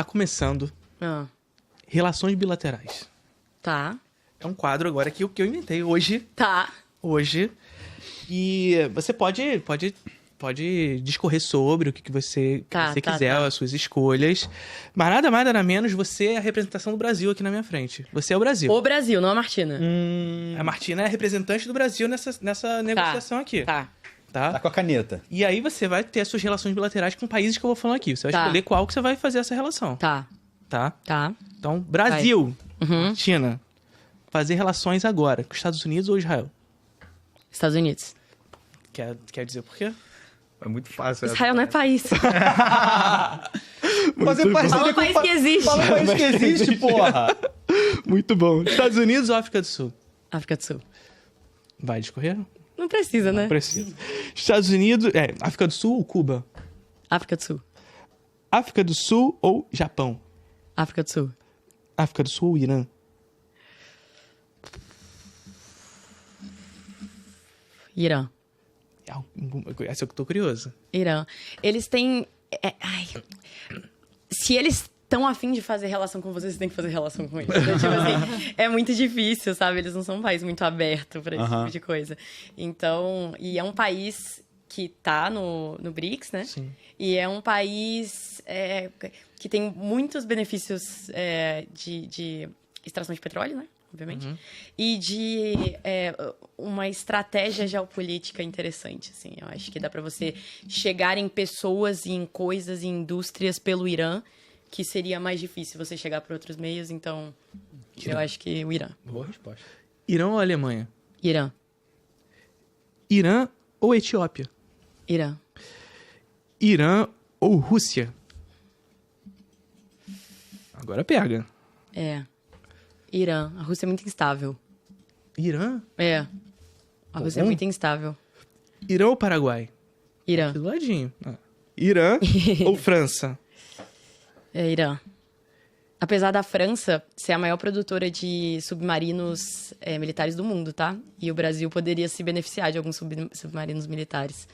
Tá começando Ah, Relações Bilaterais. tá. É um quadro agora que eu inventei hoje. Tá. E você pode discorrer sobre o que você quiser, as suas escolhas. Mas nada mais, nada menos, você é a representação do Brasil aqui na minha frente. Você é o Brasil. O Brasil, não a Martina. A Martina é a representante do Brasil nessa negociação aqui. Tá. Tá? Tá com a caneta. E aí você vai ter as suas relações bilaterais com países que eu vou falando aqui. Você vai Tá. escolher qual que você vai fazer essa relação. Tá. Tá? Tá. Então, Brasil, Uhum. Martina, fazer relações agora com Estados Unidos ou Israel? Estados Unidos. Quer dizer por quê? É muito fácil. Israel não é país. Fazer bom. parceria Fala um com país que existe. Fala um país que existe, porra. Muito bom. Estados Unidos ou África do Sul? África do Sul. Vai discorrer? Não precisa, né? Precisa. Estados Unidos... África do Sul ou Cuba? África do Sul. África do Sul ou Japão? África do Sul. África do Sul ou Irã? Irã. Essa é o que eu tô curioso. Irã. Eles têm... Se eles estão afim de fazer relação com vocês, você tem que fazer relação com eles. Então, tipo assim, é muito difícil, sabe? Eles não são um país muito aberto pra esse tipo de coisa. Então... E é um país que tá no BRICS, né? Sim. E é um país que tem muitos benefícios de extração de petróleo, né? Obviamente. E de uma estratégia geopolítica interessante, assim. Eu acho que dá pra você chegar em pessoas e em coisas e indústrias pelo Irã, que seria mais difícil você chegar por outros meios. Então, eu acho que o Irã. Boa resposta. Irã ou Alemanha? Irã. Irã ou Etiópia? Irã. Irã ou Rússia? Agora pega. Irã. A Rússia é muito instável. Irã? A Rússia é muito instável. Irã ou Paraguai? Irã. Do ladinho. Irã ou França? Irã. Apesar da França ser a maior produtora de submarinos militares do mundo, tá? E o Brasil poderia se beneficiar de alguns submarinos militares.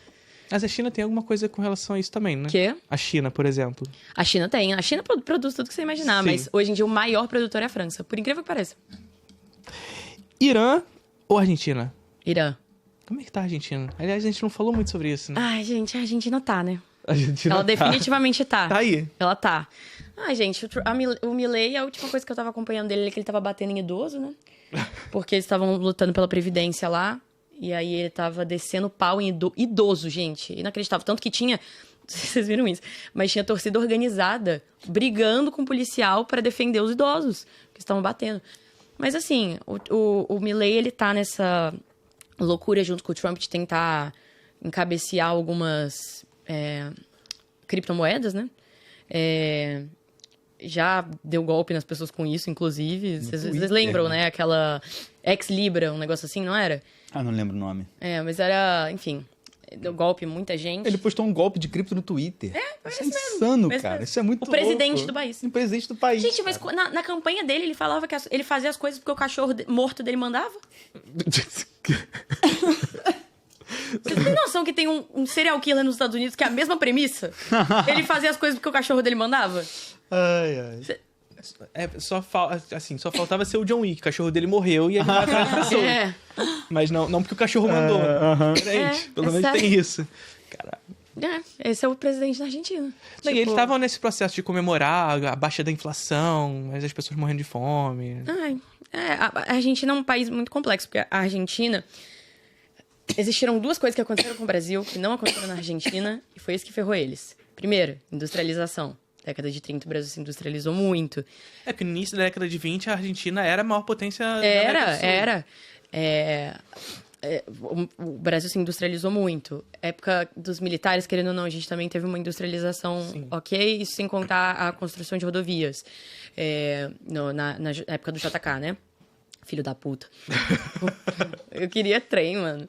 Mas a China tem alguma coisa com relação a isso também, né? Quê? A China, por exemplo. A China tem. A China produz tudo que você imaginar, Sim. mas hoje em dia o maior produtor é a França. Por incrível que pareça. Irã ou Argentina? Irã. Como é que tá a Argentina? Aliás, a gente não falou muito sobre isso, né? Ai, gente, a Argentina tá, né? A Argentina Ela definitivamente tá. Tá aí. Ela tá. Ai, gente, o Milei, a última coisa que eu tava acompanhando dele é que ele tava batendo em idoso, né? Porque eles estavam lutando pela Previdência lá. E aí ele tava descendo pau em idoso, gente. Inacreditável. Tanto que tinha... Não sei se vocês viram isso. Mas tinha torcida organizada brigando com o policial pra defender os idosos. Que estavam batendo. Mas assim, o Milei, ele tá nessa loucura junto com o Trump de tentar encabecear algumas criptomoedas, né? Já deu golpe nas pessoas com isso, inclusive. Vocês lembram, né? Aquela ex-Libra, um negócio assim, não era? Ah, não lembro o nome. Mas era, enfim, deu golpe em muita gente. Ele postou um golpe de cripto no Twitter. Isso é insano, cara. Isso é muito louco. O presidente do país. O presidente do país. Gente, mas na campanha dele, ele falava que ele fazia as coisas porque o cachorro morto dele mandava? Vocês têm noção que tem um serial killer nos Estados Unidos que é a mesma premissa? Ele fazia as coisas porque o cachorro dele mandava? Ai. Só faltava ser o John Wick. O cachorro dele morreu e ele vai atrás da pessoa. Mas não porque o cachorro mandou. Gente, pelo menos sério. tem isso. Caralho. Esse é o presidente da Argentina. E eles estavam nesse processo de comemorar a baixa da inflação, mas as pessoas morrendo de fome. A Argentina é um país muito complexo, porque a Argentina... Existiram duas coisas que aconteceram com o Brasil, que não aconteceram na Argentina, e foi isso que ferrou eles. Primeiro, industrialização. Década de 30, o Brasil se industrializou muito. Porque no início da década de 20, a Argentina era a maior potência da América do Sul. O Brasil se industrializou muito. Época dos militares, querendo ou não, a gente também teve uma industrialização, ok? Isso sem contar a construção de rodovias. Na época do JK, né? Filho da puta. Eu queria trem, mano.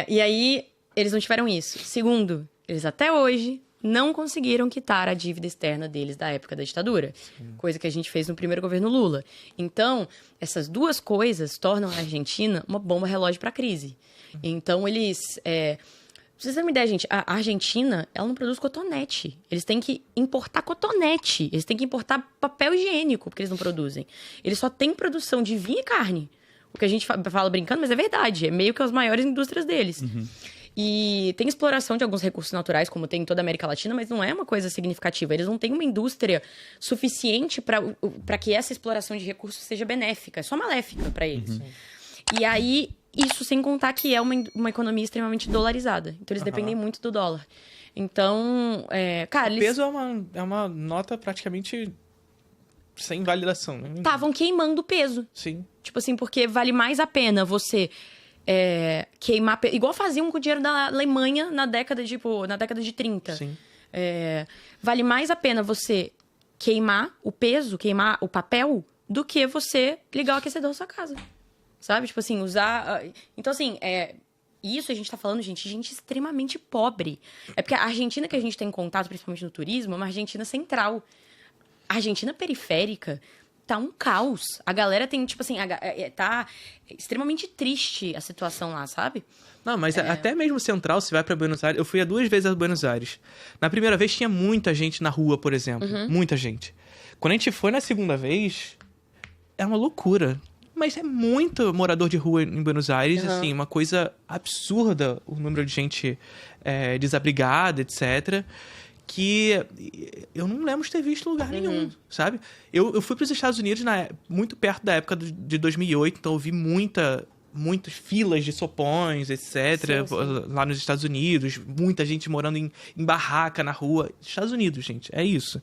E aí, eles não tiveram isso. Segundo, eles até hoje não conseguiram quitar a dívida externa deles da época da ditadura. Coisa que a gente fez no primeiro governo Lula. Então, essas duas coisas tornam a Argentina uma bomba relógio para a crise. Então, eles vocês terem uma ideia, gente, a Argentina, ela não produz cotonete. Eles têm que importar cotonete. Eles têm que importar papel higiênico, porque eles não produzem. Eles só têm produção de vinho e carne. O que a gente fala brincando, mas é verdade. É meio que as maiores indústrias deles. E tem exploração de alguns recursos naturais, como tem em toda a América Latina, mas não é uma coisa significativa. Eles não têm uma indústria suficiente para que essa exploração de recursos seja benéfica. É só maléfica para eles. E aí... Isso sem contar que é uma economia extremamente dolarizada. Então, eles dependem muito do dólar. Então, cara... O peso é uma nota praticamente sem validação, né? Estavam queimando o peso. Sim. Tipo assim, porque vale mais a pena você queimar... Igual faziam com o dinheiro da Alemanha na década de 30. Sim. Vale mais a pena você queimar o peso, queimar o papel, do que você ligar o aquecedor da sua casa. Sabe? Tipo assim, usar... Então, assim, isso a gente tá falando, gente extremamente pobre. É porque a Argentina que a gente tem contato, principalmente no turismo, é uma Argentina central. A Argentina periférica tá um caos. A galera tem, tipo assim, tá extremamente triste a situação lá, sabe? Não, mas até mesmo central, se vai pra Buenos Aires... Eu fui 2 vezes a Buenos Aires. Na primeira vez tinha muita gente na rua, por exemplo. Muita gente. Quando a gente foi na segunda vez, é uma loucura. Mas é muito morador de rua em Buenos Aires, assim, uma coisa absurda o número de gente desabrigada, etc. Que eu não lembro de ter visto em lugar nenhum, sabe? Eu fui para os Estados Unidos muito perto da época de 2008, então eu vi muitas filas de sopões, etc. Sim. Lá nos Estados Unidos, muita gente morando em barraca na rua. Estados Unidos, gente, é isso.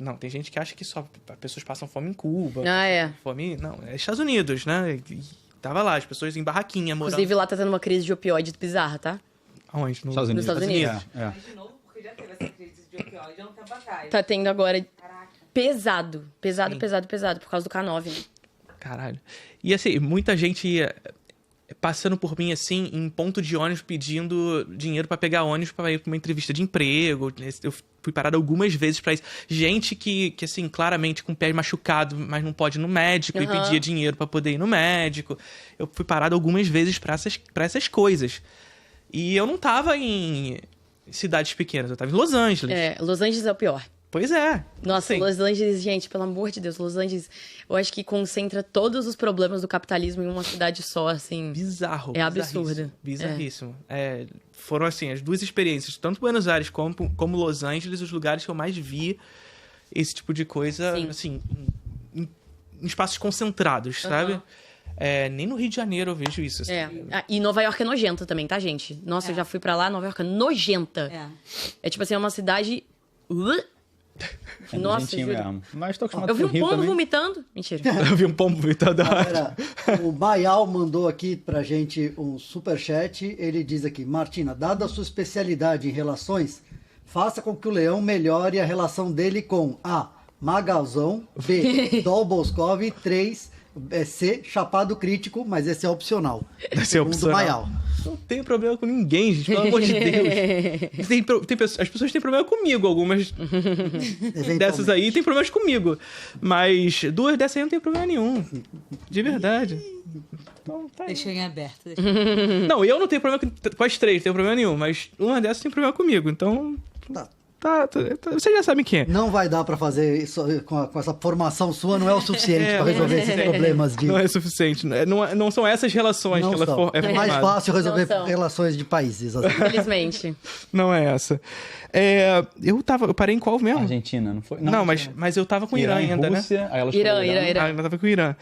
Não, tem gente que acha que só pessoas passam fome em Cuba. Fome, não, é Estados Unidos, né? Tava lá, as pessoas em barraquinha morando. Inclusive lá tá tendo uma crise de opioide bizarra, tá? Aonde? Nos Estados Unidos. Mas de novo, porque já teve essa crise de opioide há um tempo atrás. Tá tendo agora. Caraca. Pesado, por causa do K9, né? Caralho. E assim, muita gente passando por mim, assim, em ponto de ônibus, pedindo dinheiro pra pegar ônibus pra ir pra uma entrevista de emprego. Eu fui parado algumas vezes pra isso. Gente que assim, claramente com o pé machucado, mas não pode ir no médico e pedia dinheiro pra poder ir no médico. Eu fui parado algumas vezes pra essas coisas. E eu não tava em cidades pequenas, eu tava em Los Angeles. Los Angeles é o pior. Pois é. Nossa, Los Angeles, gente, pelo amor de Deus, Los Angeles, eu acho que concentra todos os problemas do capitalismo em uma cidade só, assim. Bizarro. É absurdo. Bizarríssimo. Foram, assim, as 2 experiências, tanto Buenos Aires como Los Angeles, os lugares que eu mais vi esse tipo de coisa, assim, em espaços concentrados, sabe? Nem no Rio de Janeiro eu vejo isso. Assim. E Nova York é nojenta também, tá, gente? Nossa, eu já fui pra lá, Nova York é nojenta. É tipo assim, é uma cidade... Nossa, juro. Mas tô acostumado eu vi um pombo também. vomitando. Mentira. Eu vi um pombo vomitando. Galera, o Baial mandou aqui pra gente um superchat. Ele diz aqui: Martina, dada a sua especialidade em relações, faça com que o Leão melhore a relação dele com A. Magalzão, B. Dol Boscov, 3. C. Chapado Crítico, mas esse é opcional. Esse é opcional. Baial. Não tenho problema com ninguém, gente, pelo amor de Deus. As pessoas têm problema comigo, algumas dessas aí têm problemas comigo. Mas 2 dessas aí não tem problema nenhum. De verdade. Então, tá aí. Deixa em aberto. Não, eu não tenho problema com as 3, não tenho problema nenhum. Mas uma dessas tem problema comigo, então... Tá, vocês já sabem quem é. Não vai dar pra fazer isso com essa formação sua, não é o suficiente pra resolver esses problemas de... Não é suficiente. Não são essas relações não que ela é mais fácil resolver relações de países. Assim. Infelizmente. Não é essa. Eu parei em qual mesmo? Argentina, não foi? Não, mas eu tava com Irã ainda, Rússia, né? Aí ela Irã. Ela tava com Irã.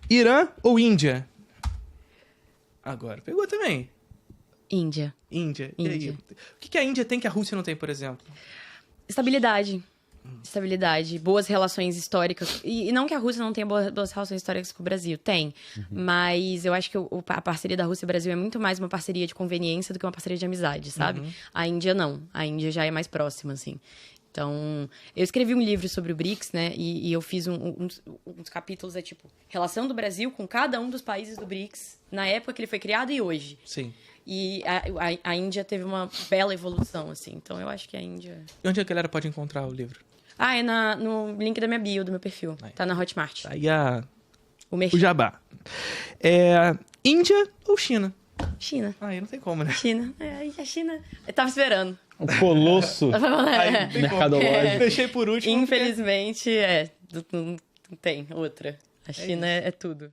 Irã ou Índia? Agora, pegou também. Índia. E aí? O que a Índia tem que a Rússia não tem, por exemplo? Estabilidade, boas relações históricas. E não que a Rússia não tenha boas relações históricas com o Brasil, tem. Mas eu acho que a parceria da Rússia e Brasil é muito mais uma parceria de conveniência do que uma parceria de amizade, sabe? A Índia não. A Índia já é mais próxima, assim. Então, eu escrevi um livro sobre o BRICS, né? E eu fiz uns capítulos, tipo, relação do Brasil com cada um dos países do BRICS na época que ele foi criado e hoje. Sim. E a Índia teve uma bela evolução, assim. Então, eu acho que a Índia... E onde a galera pode encontrar o livro? É no link da minha bio, do meu perfil. Aí. Tá na Hotmart. Aí o jabá. Índia ou China? China. Aí não tem como, né? China. Aí a China... Eu tava esperando. O colosso Aí, mercadológico. Fechei por último. Infelizmente, não tem outra. A China é tudo.